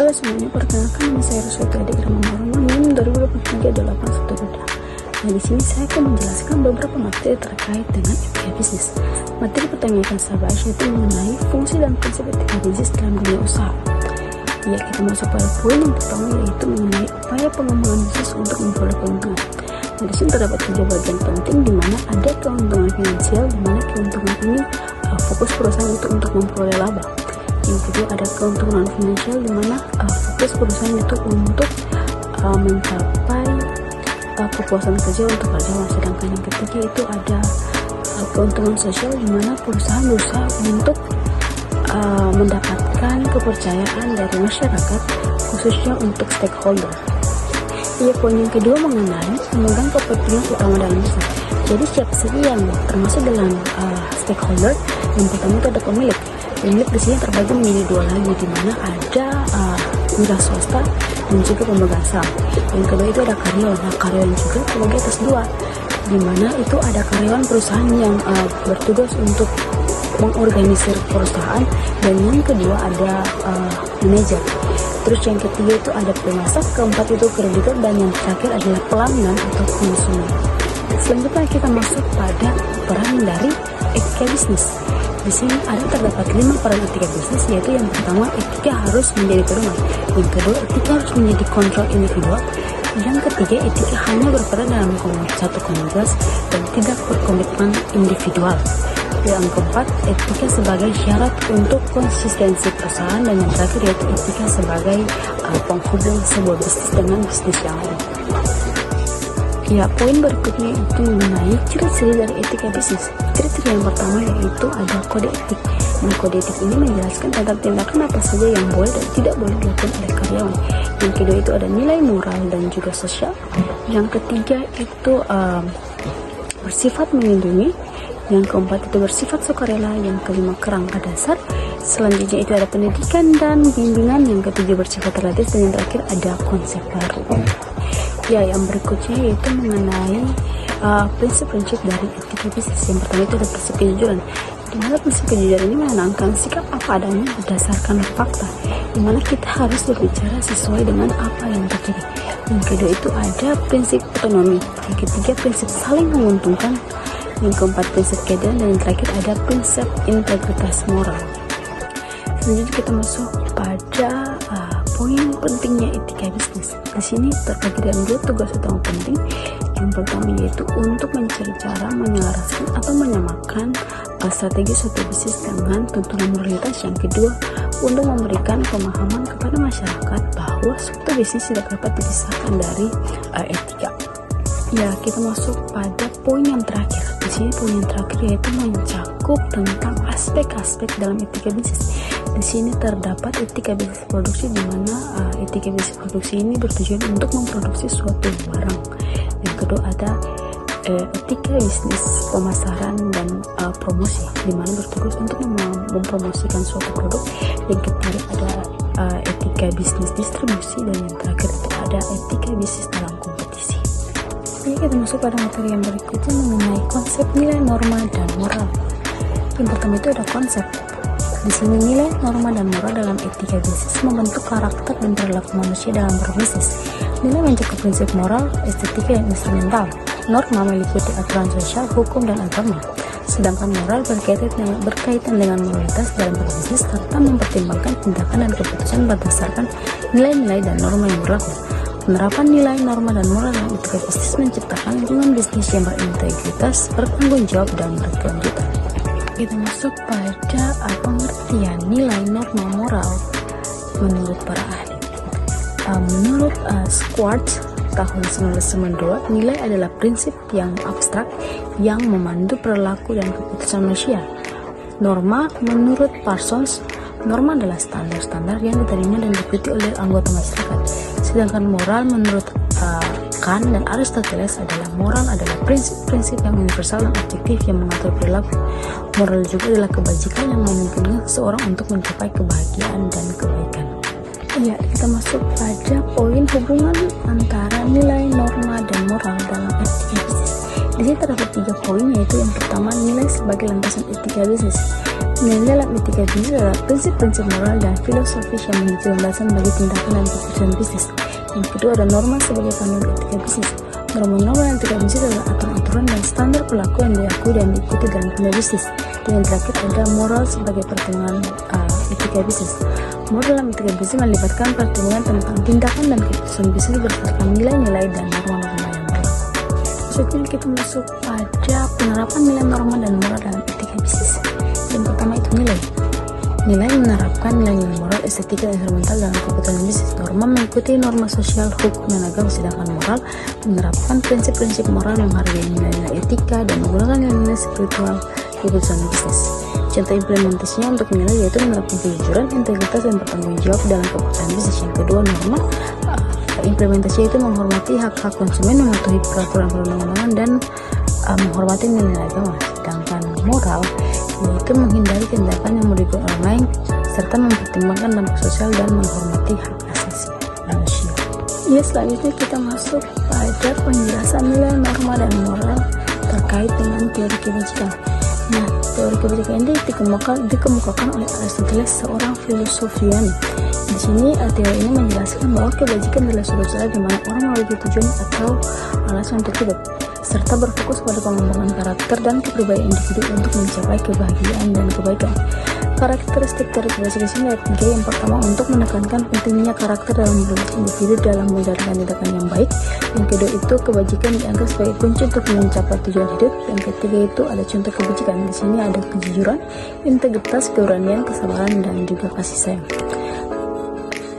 Halo semuanya, perkenalkan nama saya Rusweti Adik Rahma NIM 2023-81 Nah, di sini saya akan menjelaskan beberapa materi terkait dengan etika bisnis. Materi pertama yang akan saya bahas yaitu mengenai fungsi dan prinsip etika bisnis dalam dunia usaha. Ya, kita masuk pada poin yang pertama yaitu mengenai upaya pengembangan bisnis untuk memperoleh keuntungan. Nah, di sini terdapat 3 bagian penting di mana ada keuntungan finansial, di mana keuntungan ini fokus perusahaan itu untuk memperoleh laba. Yang kedua ada keuntungan finansial di mana fokus perusahaan itu untuk mencapai kepuasan kerja untuk karyawan. Sedangkan yang ketiga itu ada keuntungan sosial di mana perusahaan berusaha untuk mendapatkan kepercayaan dari masyarakat khususnya untuk stakeholder. Ya, poin yang kedua mengenai pemegang kepentingan utama dalam bisnis. Jadi siapa saja yang termasuk dalam stakeholder? Yang pertama itu ada pemilik. Pemilik di sini terbagi menjadi 2 lagi, di mana ada wira swasta dan juga pemegang saham. Yang kedua itu ada karyawan. Nah, karyawan juga terbagi atas 2, di mana itu ada karyawan perusahaan yang bertugas untuk mengorganisir perusahaan, dan yang kedua ada manajer. Terus yang ketiga itu ada pemasak, keempat itu kreditur, dan yang terakhir adalah pelanggan atau konsumen. Selanjutnya kita masuk pada peran dari etika bisnis. Di sini terdapat 5 peran etika bisnis, yaitu yang pertama etika harus menjadi pedoman, yang kedua etika harus menjadi kontrol individual, yang ketiga etika hanya berperan dalam satu komunitas dan tidak berkomitmen individual, yang keempat etika sebagai syarat untuk konsistensi perusahaan, dan yang terakhir yaitu etika sebagai penghubung sebuah bisnis dengan bisnis yang lain. Ya, poin berikutnya itu mengenai ciri-ciri dari etika bisnis. Ciri-ciri yang pertama yaitu ada kode etik. Nah, kode etik ini menjelaskan tentang tindakan apa saja yang boleh dan tidak boleh dilakukan oleh karyawan. Yang kedua itu ada nilai moral dan juga sosial. Yang ketiga itu bersifat melindungi. Yang keempat itu bersifat sukarela. Yang kelima kerangka dasar. Selanjutnya itu ada pendidikan dan bimbingan. Yang ketiga bersifat relatif, dan yang terakhir ada konsep baru. Ya, yang berikutnya yaitu mengenai prinsip-prinsip dari etika bisnis. Yang pertama itu ada prinsip kejujuran. Di mana prinsip kejujuran ini menanamkan sikap apa adanya berdasarkan fakta, di mana kita harus berbicara sesuai dengan apa yang terjadi. Yang kedua itu ada prinsip otonomi. Yang ketiga prinsip saling menguntungkan. Yang keempat prinsip keadilan, dan yang terakhir ada prinsip integritas moral. Selanjutnya kita masuk pada poin pentingnya etika bisnis. Di sini terbagi dalam 2 tugas utama penting. Yang pertama yaitu untuk mencari cara menyelaraskan atau menyamakan strategi suatu bisnis dengan tuntunan moralitas. Yang kedua untuk memberikan pemahaman kepada masyarakat bahwa suatu bisnis tidak dapat dipisahkan dari etika. Ya, kita masuk pada poin yang terakhir. Di sini poin yang terakhir yaitu mencakup tentang aspek-aspek dalam etika bisnis. Di sini terdapat etika bisnis produksi, di mana etika bisnis produksi ini bertujuan untuk memproduksi suatu barang. Yang kedua ada etika bisnis pemasaran dan promosi, di mana bertugas untuk mempromosikan suatu produk. Yang ketiga ada etika bisnis distribusi, dan yang terakhir itu ada etika bisnis dalam kompetisi. Jadi kita masuk pada materi yang berikutnya mengenai konsep nilai, norma, dan moral. Yang pertama itu ada konsep. Di sini nilai, norma, dan moral dalam etika bisnis membentuk karakter dan perilaku manusia dalam berbisnis. Nilai mencakup prinsip moral, estetika, dan instrumental. Norma meliputi aturan sosial, hukum, dan agama. Sedangkan moral berkaitan dengan moralitas dalam berbisnis serta mempertimbangkan tindakan dan keputusan berdasarkan nilai-nilai dan norma yang berlaku. Penerapan nilai, norma, dan moral dalam etika bisnis menciptakan lingkungan bisnis yang berintegritas, bertanggung jawab, dan berkelanjutan. Kita masuk pada pengertian nilai, norma, moral menurut para ahli. Menurut Schwartz tahun 1992, nilai adalah prinsip yang abstrak yang memandu perilaku dan keputusan manusia. Norma menurut Parsons, norma adalah standar-standar yang diterima dan diikuti oleh anggota masyarakat. Sedangkan moral menurut Kant dan Aristoteles moral adalah prinsip-prinsip yang universal dan objektif yang mengatur perilaku. Moral juga adalah kebajikan yang memungkinkan seseorang untuk mencapai kebahagiaan dan kebaikan. Ya, kita masuk pada poin hubungan antara nilai, norma, dan moral dalam etika bisnis. Di sini terdapat 3 poin, yaitu yang pertama nilai sebagai landasan etika bisnis. Nilai dalam etika bisnis adalah prinsip-prinsip moral dan filosofis yang menjadi landasan bagi tindakan dan keputusan bisnis. Yang kedua ada norma sebagai panduan etika bisnis. Norma-norma dan etika bisnis adalah aturan-aturan dan standar perilaku yang diakui dan diikuti dalam dunia bisnis. Dan yang terakhir ada moral sebagai pertimbangan etika bisnis. Moral dalam etika bisnis melibatkan pertimbangan tentang tindakan dan keputusan bisnis berdasarkan nilai-nilai dan norma-norma yang berlaku. Selanjutnya kita masuk pada penerapan nilai norma dan moral dalam etika bisnis. Yang pertama itu nilai. Nilai menerapkan nilai-nilai moral, estetika, dan instrumental dalam keputusan bisnis. Norma mengikuti norma sosial, hukum, dan agama, sedangkan moral menerapkan prinsip-prinsip moral menghargai nilai-nilai etika dan menggunakan nilai-nilai spiritual keputusan bisnis. Contoh implementasinya untuk nilai yaitu menerapkan kejujuran, integritas, dan bertanggung jawab dalam keputusan bisnis. Yang kedua, norma implementasi itu menghormati hak-hak konsumen, mematuhi peraturan perundang-undangan, dan menghormati nilai agama. Sedangkan moral yaitu menghindari tindakan yang merugikan orang lain serta mempertimbangkan dampak sosial dan menghormati hak asasi manusia. Selanjutnya kita masuk pada penjelasan nilai norma dan moral terkait dengan teori kebajikan. Teori kebajikan ini dikemukakan oleh Aristoteles, seorang filosof Yunani. Di sini teori ini menjelaskan bahwa kebajikan adalah suatu cara di mana orang memiliki tujuan atau alasan untuk hidup, serta berfokus pada pengembangan karakter dan kepribadian individu untuk mencapai kebahagiaan dan kebaikan. Karakteristik teori kebajikan ini ada 3. Yang pertama, untuk menekankan pentingnya karakter dalam berbagai individu dalam menjalankan tindakan yang baik. Yang kedua itu kebajikan dianggap sebagai kunci untuk mencapai tujuan hidup. Yang ketiga itu ada contoh kebajikan. Di sini ada kejujuran, integritas, keberanian, kesabaran, dan juga kasih sayang.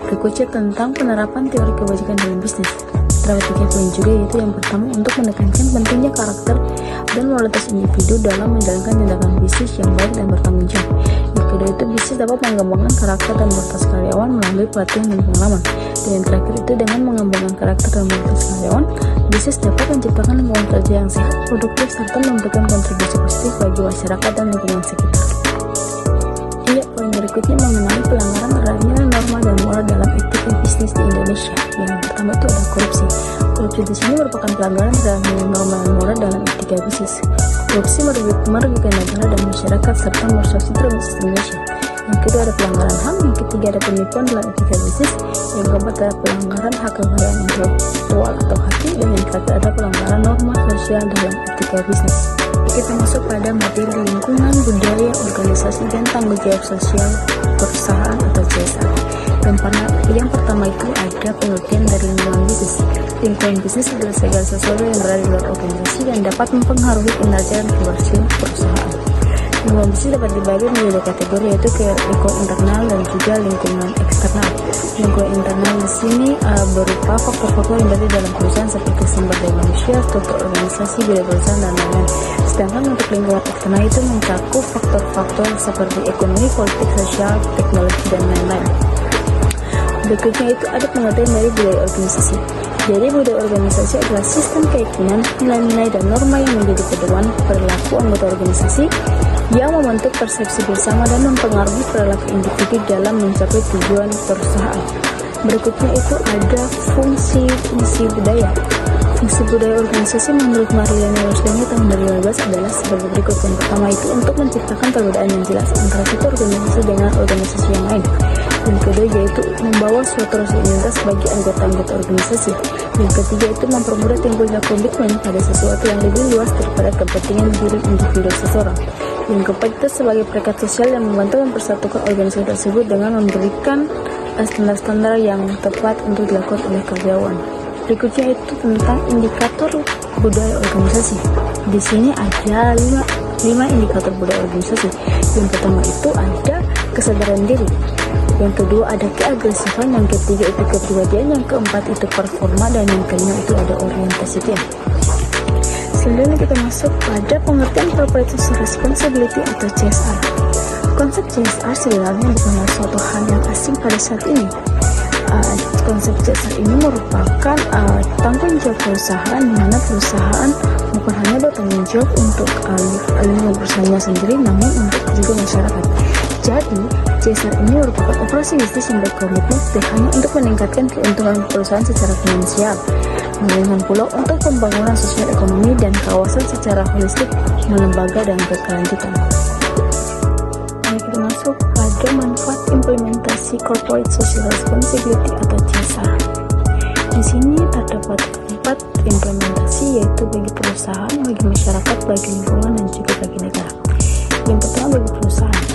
Berikutnya tentang penerapan teori kebajikan dalam bisnis. Terdapat 3 poin juga, yaitu yang pertama untuk menekankan pentingnya karakter dan moralitas individu dalam menjalankan tindakan bisnis yang baik dan bertanggung jawab. Yang kedua itu bisnis dapat mengembangkan karakter dan moralitas karyawan melalui pelatihan dan pengalaman. Dan yang terakhir itu dengan mengembangkan karakter dan moralitas karyawan, bisnis dapat menciptakan lingkungan kerja yang sehat, produktif, serta memberikan kontribusi positif bagi masyarakat dan lingkungan sekitar. Poin berikutnya mengenai pelanggaran terhadap nilai norma dan moral dalam etika bisnis di Indonesia. Yang pertama itu ada korupsi. Korupsi di sini merupakan pelanggaran terhadap nilai norma dan moral dalam etika bisnis. Korupsi merugikan negara dan masyarakat serta merusak citra bisnis Indonesia. Yang kedua ada pelanggaran HAM. Yang ketiga ada penipuan dalam etika bisnis. Yang keempat ada pelanggaran hak kekayaan intelektual atau haki. Dan yang terakhir ada pelanggaran norma sosial dalam etika bisnis. Kita masuk pada materi lingkungan, budaya, organisasi, dan tanggung jawab sosial perusahaan atau CSR. Yang pertama itu ada pengertian dari lingkungan bisnis. Lingkungan bisnis adalah segala sesuatu yang berada di luar organisasi dan dapat mempengaruhi kinerja dan keberhasilan perusahaan. Lingkungan bisnis dapat dibagi menjadi 2 kategori, yaitu lingkungan internal dan juga lingkungan eksternal. Lingkungan internal di sini berupa faktor-faktor yang berada dalam perusahaan seperti sumber daya manusia, struktur organisasi, biaya perusahaan, dan lain-lain. Sedangkan untuk lingkungan eksternal itu mencakup faktor-faktor seperti ekonomi, politik, sosial, teknologi, dan lain-lain. Berikutnya itu ada pengertian dari budaya organisasi. Jadi budaya organisasi adalah sistem keyakinan, nilai-nilai, dan norma yang menjadi pedoman perilaku anggota organisasi yang membentuk persepsi bersama dan mempengaruhi perilaku individu dalam mencapai tujuan perusahaan. Berikutnya itu ada fungsi budaya. Fungsi budaya organisasi menurut Mariana Rosdani tahun 2015 adalah sebagai berikut. Yang pertama itu untuk menciptakan perbedaan yang jelas antara satu organisasi dengan organisasi yang lain. Yang kedua yaitu membawa suatu rutinitas bagi anggota-anggota organisasi. Yang ketiga itu mempermudah timbulnya komitmen pada sesuatu yang lebih luas daripada kepentingan diri individu seseorang. Yang keempat itu sebagai perekat sosial yang membantu mempersatukan organisasi tersebut dengan memberikan standar-standar yang tepat untuk dilakukan oleh karyawan. Berikutnya itu tentang indikator budaya organisasi. Di sini ada 5 indikator budaya organisasi. Yang pertama itu ada kesadaran diri. Yang kedua ada keagresifan. Yang ketiga itu kepribadian. Yang keempat itu performa. Dan yang kelima itu ada orientasi tim. Selanjutnya kita masuk pada pengertian corporate responsibility atau CSR. Konsep CSR sebenarnya bukanlah suatu hal yang asing pada saat ini. Konsep CSR ini merupakan tanggung jawab perusahaan, di mana perusahaan bukan hanya bertanggung jawab untuk lingkungan perusahaannya sendiri, namun untuk juga masyarakat. Jadi, CSR ini merupakan operasi bisnis yang berkomitmen tidak hanya untuk meningkatkan keuntungan perusahaan secara finansial, melainkan pula untuk pembangunan sosial ekonomi dan kawasan secara holistik, melembaga dan berkelanjutan. ketiga, manfaat implementasi corporate social responsibility atau CSR. Di sini terdapat 4 implementasi, yaitu bagi perusahaan, bagi masyarakat, bagi lingkungan, dan juga bagi negara. Yang pertama, bagi perusahaan.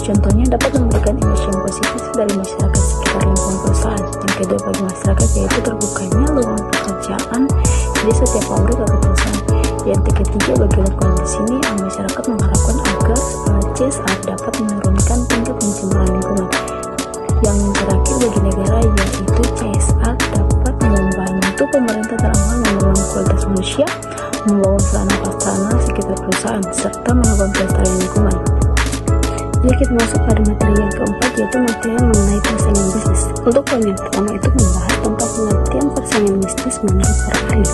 Contohnya dapat memberikan image yang positif dari masyarakat sekitar lingkungan perusahaan. Yang kedua, bagi masyarakat, yaitu terbukanya lowongan pekerjaan di setiap pabrik atau perusahaan. Yang ketiga, bagi lingkungan, di sini masyarakat mengharapkan agar CSR dapat menurunkan tingkat pencemaran lingkungan. Yang terakhir, bagi negara, yaitu CSR dapat membantu pemerintah dalam hal membangun kualitas manusia, membangun sarana-prasarana sekitar perusahaan, serta melakukan pelestarian lingkungan. Jadi kita masuk pada materi yang keempat, yaitu materi mengenai persaingan bisnis. Untuk poin yang pertama itu membahas tentang pengertian persaingan bisnis menurut para ahli.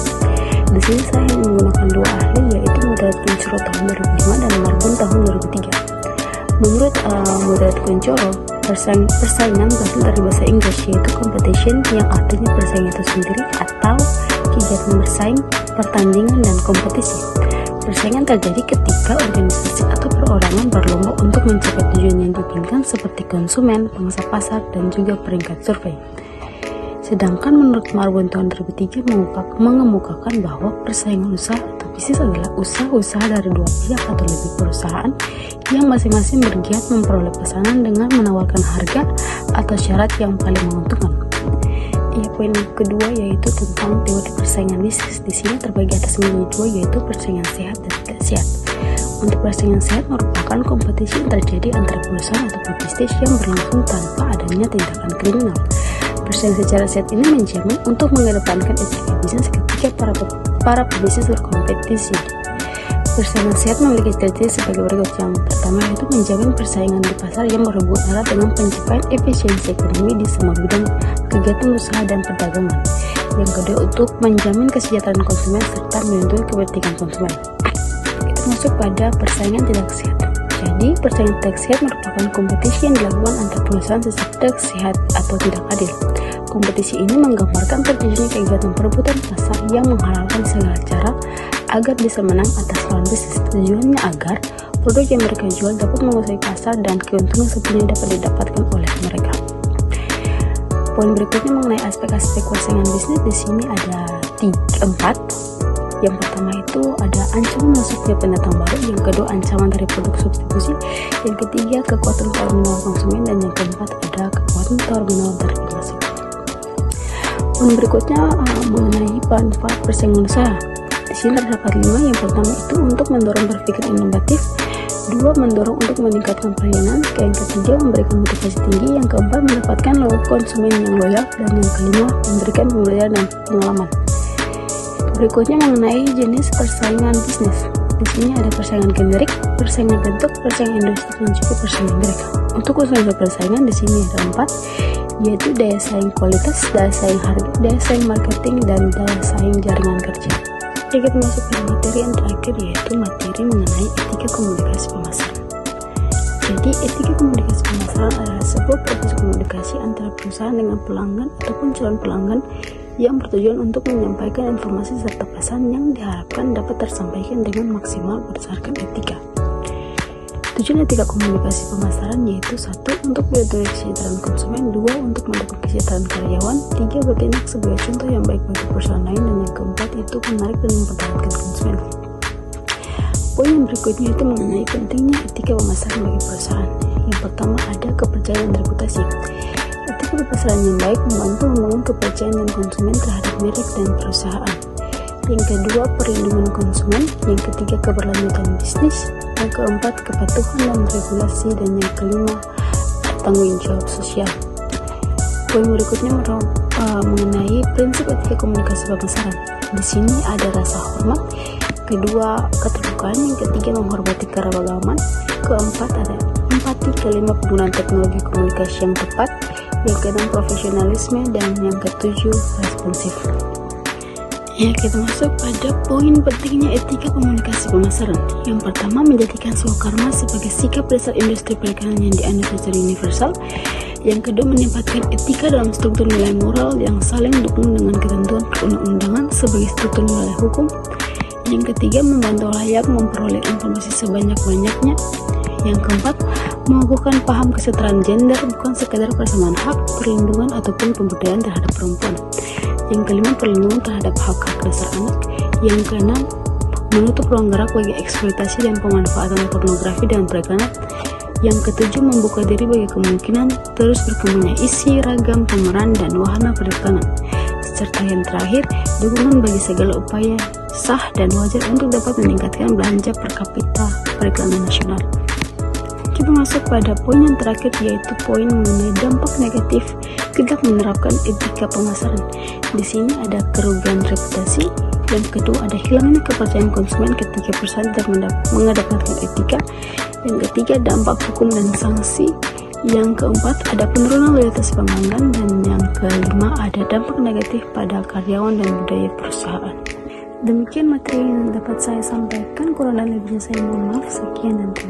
Di sini saya hanya menggunakan 2 ahli, yaitu Moderat Kuncoro tahun 2005 dan Marbun tahun 2003. Menurut Moderat Kuncoro, persaingan berasal dari bahasa Inggris, yaitu competition, yang artinya persaingan itu sendiri atau kegiatan bersaing, pertandingan, dan kompetisi. Persaingan terjadi ketika organisasi atau perorangan berlomba untuk mencapai tujuan yang diinginkan seperti konsumen, pangsa pasar, dan juga peringkat survei. Sedangkan menurut Marbun tahun 2003 mengemukakan bahwa persaingan usaha atau bisnis adalah usaha-usaha dari 2 pihak atau lebih perusahaan yang masing-masing bergiat memperoleh pesanan dengan menawarkan harga atau syarat yang paling menguntungkan. Poin kedua yaitu tentang teori persaingan bisnis. Di sini terbagi atas menjadi 2, yaitu persaingan sehat dan tidak sehat. Untuk persaingan sehat merupakan kompetisi yang terjadi antara perusahaan atau pebisnis yang berlangsung tanpa adanya tindakan kriminal. Persaingan secara sehat ini menjamin untuk mengedepankan etika bisnis ketika para pebisnis berkompetisi. Persaingan sehat memiliki ciri-ciri sebagai berikut. Yang pertama yaitu menjamin persaingan di pasar yang berhubungan erat dengan pencapaian efisiensi ekonomi di semua bidang kegiatan usaha dan perdagangan. Yang kedua, untuk menjamin kesejahteraan konsumen serta melindungi kepentingan konsumen. Kita masuk pada persaingan tidak sehat. Jadi, persaingan tidak sehat merupakan kompetisi yang dilakukan antar perusahaan secara tidak sehat atau tidak adil. Kompetisi ini menggambarkan terjadinya kegiatan perebutan pasar yang menghalalkan segala cara agar bisa menang atas lawan bisnis. Tujuannya agar produk yang mereka jual dapat menguasai pasar dan keuntungan sepenuhnya dapat didapatkan oleh mereka. Poin berikutnya mengenai aspek-aspek persaingan bisnis. Di sini ada 4. Yang pertama itu ada ancaman masuknya pendatang baru, yang kedua ancaman dari produk substitusi, yang ketiga kekuatan tawar menawar konsumen, dan yang keempat ada kekuatan tawar menawar dari inflasi. Poin berikutnya mengenai manfaat persaingan usaha. Di sini terdapat 5. Yang pertama itu untuk mendorong berpikir inovatif, 2. mendorong untuk meningkatkan pelayanan, yang ketiga memberikan motivasi tinggi, yang keempat mendapatkan konsumen yang loyal, dan yang kelima memberikan pembelajaran dan pengalaman. Berikutnya mengenai jenis persaingan bisnis. Di sini ada persaingan generik, persaingan bentuk, persaingan industri, dan juga persaingan mereka. Untuk unsur persaingan di sini ada 4, yaitu daya saing kualitas, daya saing harga, daya saing marketing, dan daya saing jaringan kerja. Jadi kita masuk ke materi yang terakhir, yaitu materi mengenai etika komunikasi pemasaran. Jadi etika komunikasi pemasaran adalah sebuah proses komunikasi antara perusahaan dengan pelanggan ataupun calon pelanggan yang bertujuan untuk menyampaikan informasi serta pesan yang diharapkan dapat tersampaikan dengan maksimal berdasarkan etika. Tujuan etika komunikasi pemasaran yaitu 1. Untuk melindungi kesejahteraan konsumen, 2. untuk mendukung kesejahteraan karyawan, 3. bertindak sebagai contoh yang baik bagi perusahaan lain, dan yang keempat itu menarik dan mempertahankan konsumen. Poin yang berikutnya itu mengenai pentingnya etika pemasaran bagi perusahaan. Yang pertama ada kepercayaan dan reputasi. Etika pemasaran yang baik membantu membangun kepercayaan dan konsumen terhadap merek dan perusahaan. Yang kedua, perlindungan konsumen. Yang ketiga, keberlanjutan bisnis. Yang keempat, kepatuhan dan regulasi. Dan yang kelima, tanggung jawab sosial. Poin berikutnya mengenai prinsip etika komunikasi pemasaran. Di sini ada rasa hormat. Kedua, keterbukaan. Yang ketiga, menghormati keragaman. Keempat, ada empati. Kelima, penggunaan teknologi komunikasi yang tepat. Yang keenam, profesionalisme. Dan yang ketujuh, responsif. Ya, kita masuk pada poin pentingnya etika komunikasi pemasaran. Yang pertama, menjadikan sebuah karma sebagai sikap dasar industri perikanan yang dianut secara universal. Yang kedua, menempatkan etika dalam struktur nilai moral yang saling dukung dengan ketentuan perundang-undangan sebagai struktur nilai hukum. Yang ketiga, membantu layak memperoleh informasi sebanyak-banyaknya. Yang keempat, mengukuhkan paham kesetaraan gender bukan sekadar persamaan hak, perlindungan, ataupun pemberdayaan terhadap perempuan. Yang kelima, perlindungan terhadap hak-hak dasar anak. Yang keenam, menutup ruang gerak bagi eksploitasi dan pemanfaatan pornografi dan perikanan. Yang ketujuh, membuka diri bagi kemungkinan terus berkembangnya isi, ragam, pemeran, dan wahana perikanan. Serta yang terakhir, dukungan bagi segala upaya sah dan wajar untuk dapat meningkatkan belanja per kapita periklanan nasional. Kita masuk pada poin yang terakhir, yaitu poin mengenai dampak negatif tidak menerapkan etika pemasaran. Di sini ada kerugian reputasi. Yang kedua, ada hilangnya kepercayaan konsumen ketika perusahaan tidak mengedepankan etika. Yang ketiga, dampak hukum dan sanksi. Yang keempat, ada penurunan loyalitas pelanggan. Dan yang kelima, ada dampak negatif pada karyawan dan budaya perusahaan. Demikian materi yang dapat saya sampaikan. Kurang dan lebihnya saya mohon maaf. Sekian dan terima kasih.